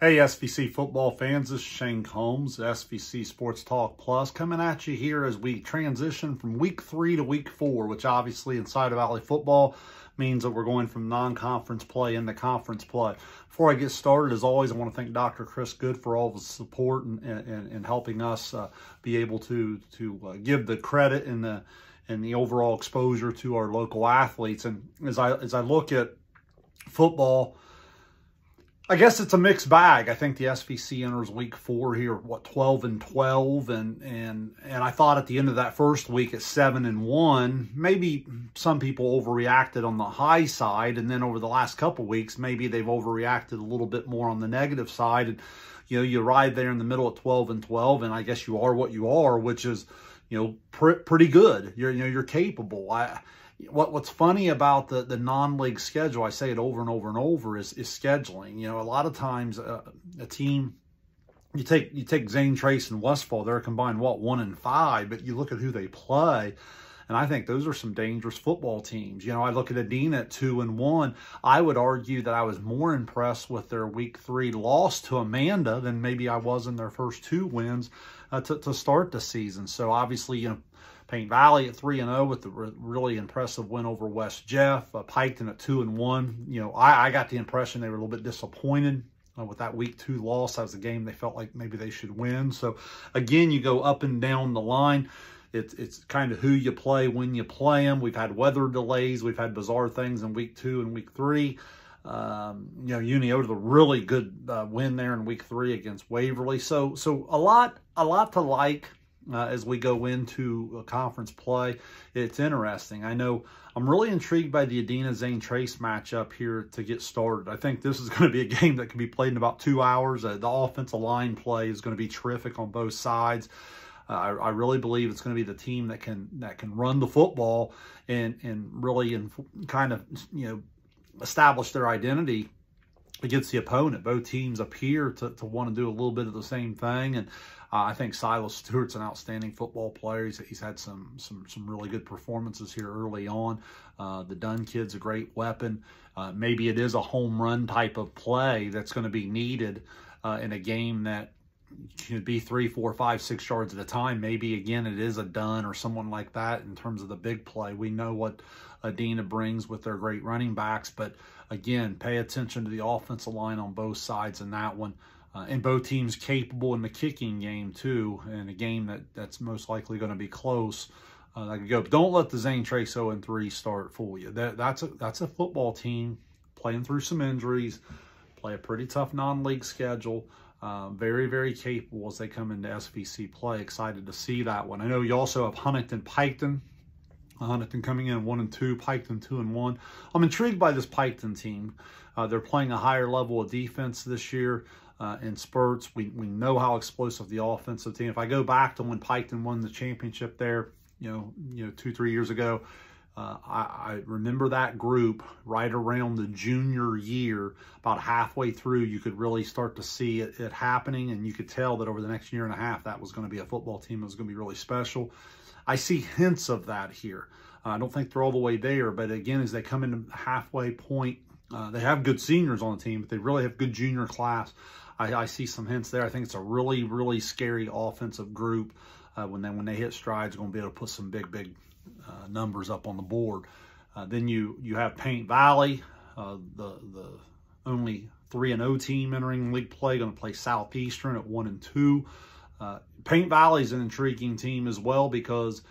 Hey, SVC football fans, this is Shane Combs, SVC Sports Talk Plus, coming at you here as we transition from week 3 to week 4, which obviously inside of Valley football means that we're going from non-conference play into conference play. Before I get started, as always, I want to thank Dr. Chris Good for all of his support and helping us be able to give the credit and the overall exposure to our local athletes. And as I look at football, I guess it's a mixed bag. I think the SVC enters week 4 here, 12-12, and I thought at the end of that first week at 7-1, maybe some people overreacted on the high side, and then over the last couple weeks, maybe they've overreacted a little bit more on the negative side. And you ride there in the middle at 12-12, and I guess you are what you are, which is pretty good. You're capable. What's funny about the non-league schedule, I say it over and over and over, is scheduling. A lot of times a team, you take Zane Trace and Westfall, they're combined, 1-5, but you look at who they play, and I think those are some dangerous football teams. I look at Adina at 2-1. I would argue that I was more impressed with their week 3 loss to Amanda than maybe I was in their first 2 wins to start the season. So obviously, Paint Valley at 3-0 with the really impressive win over West Jeff. Piketon at 2-1. I got the impression they were a little bit disappointed with that week 2 loss. That was a game they felt like maybe they should win. So again, you go up and down the line. It's kind of who you play when you play them. We've had weather delays. We've had bizarre things in week 2 and week 3. Unioda, the really good win there in week 3 against Waverly. So a lot to like. As we go into conference play. It's interesting. I know I'm really intrigued by the Adina-Zane Trace matchup here to get started. I think this is going to be a game that can be played in about 2 hours. The offensive line play is going to be terrific on both sides. I really believe it's going to be the team that can run the football and really kind of establish their identity against the opponent. Both teams appear to want to do a little bit of the same thing, and I think Silas Stewart's an outstanding football player. He's had some really good performances here early on. The Dunn kid's a great weapon. Maybe it is a home run type of play that's going to be needed in a game that could be 3, 4, 5, 6 yards at a time. Maybe, again, it is a Dunn or someone like that in terms of the big play. We know what Adina brings with their great running backs, but again, pay attention to the offensive line on both sides in that one. And both teams capable in the kicking game, too, and a game that's most likely going to be close. Don't let the Zane Trace 0-3 start fool you. That's a football team playing through some injuries, play a pretty tough non-league schedule. Very, very capable as they come into SVC play. Excited to see that one. I know you also have Huntington-Piketon. Huntington coming in 1-2, Piketon 2-1. I'm intrigued by this Piketon team. They're playing a higher level of defense this year in spurts. We know how explosive the offensive team. If I go back to when Piketon won the championship there, 2-3 years ago, I remember that group right around the junior year, about halfway through, you could really start to see it happening, and you could tell that over the next year and a half, that was going to be a football team that was going to be really special. I see hints of that here. I don't think they're all the way there, but again, as they come into the halfway point, they have good seniors on the team, but they really have good junior class. I see some hints there. I think it's a really, really scary offensive group. When they hit stride, it's going to be able to put some big numbers up on the board. Then you have Paint Valley, the only 3-0 team entering league play, going to play Southeastern at 1-2. Paint Valley is an intriguing team as well because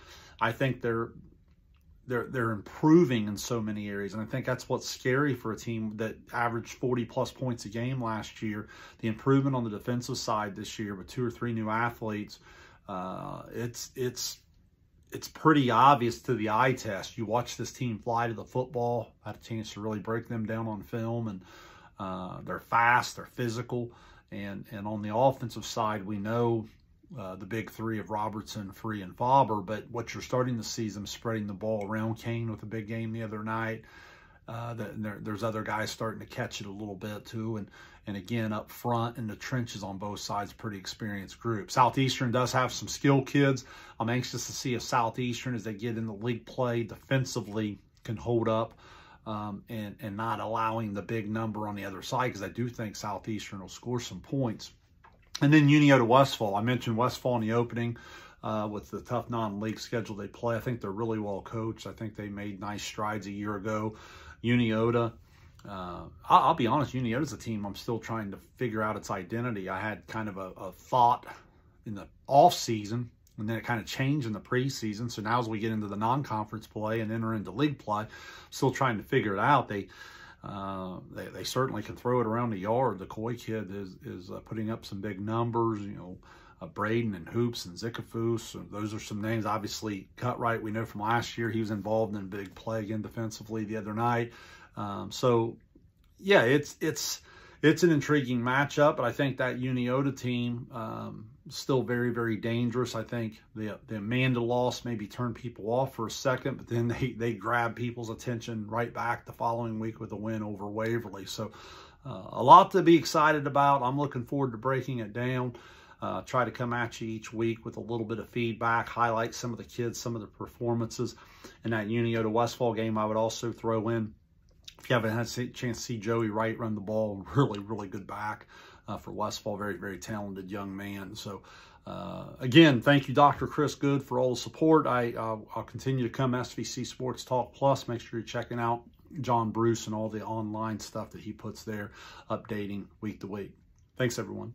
I think they're improving in so many areas, and I think that's what's scary for a team that averaged 40+ points a game last year. The improvement on the defensive side this year with 2 or 3 new athletes, it's pretty obvious to the eye test. You watch this team fly to the football. I had a chance to really break them down on film, and they're fast, they're physical, and on the offensive side, we know the big 3 of Robertson, Free, and Faber, but what you're starting to see them spreading the ball around. Kane with a big game the other night. There's other guys starting to catch it a little bit too, and again up front in the trenches on both sides, pretty experienced group. Southeastern does have some skill kids. I'm anxious to see if Southeastern, as they get into league play defensively, can hold up and not allowing the big number on the other side, because I do think Southeastern will score some points. And then Uniota Westfall. I mentioned Westfall in the opening with the tough non-league schedule they play. I think they're really well coached. I think they made nice strides a year ago. Uniota, I'll be honest, Uniota's a team I'm still trying to figure out its identity. I had kind of a thought in the off season, and then it kind of changed in the preseason. So now as we get into the non-conference play and enter into league play, still trying to figure it out. They certainly can throw it around the yard. The Coy kid is putting up some big numbers. You know, Braden and Hoops and Zikafus. Those are some names. Obviously, Cutright, we know from last year, he was involved in a big play again defensively the other night. So yeah, it's an intriguing matchup, but I think that Uniota team still very, very dangerous. I think the Amanda loss maybe turned people off for a second, but then they grab people's attention right back the following week with a win over Waverly. So a lot to be excited about. I'm looking forward to breaking it down. Try to come at you each week with a little bit of feedback, highlight some of the kids, some of the performances. In that Uniota Westfall game, I would also throw in, if you haven't had a chance to see Joey Wright run the ball, really, really good back for Westfall. Very, very talented young man. So, again, thank you, Dr. Chris Good, for all the support. I'll continue to come SVC Sports Talk Plus. Make sure you're checking out John Bruce and all the online stuff that he puts there, updating week to week. Thanks, everyone.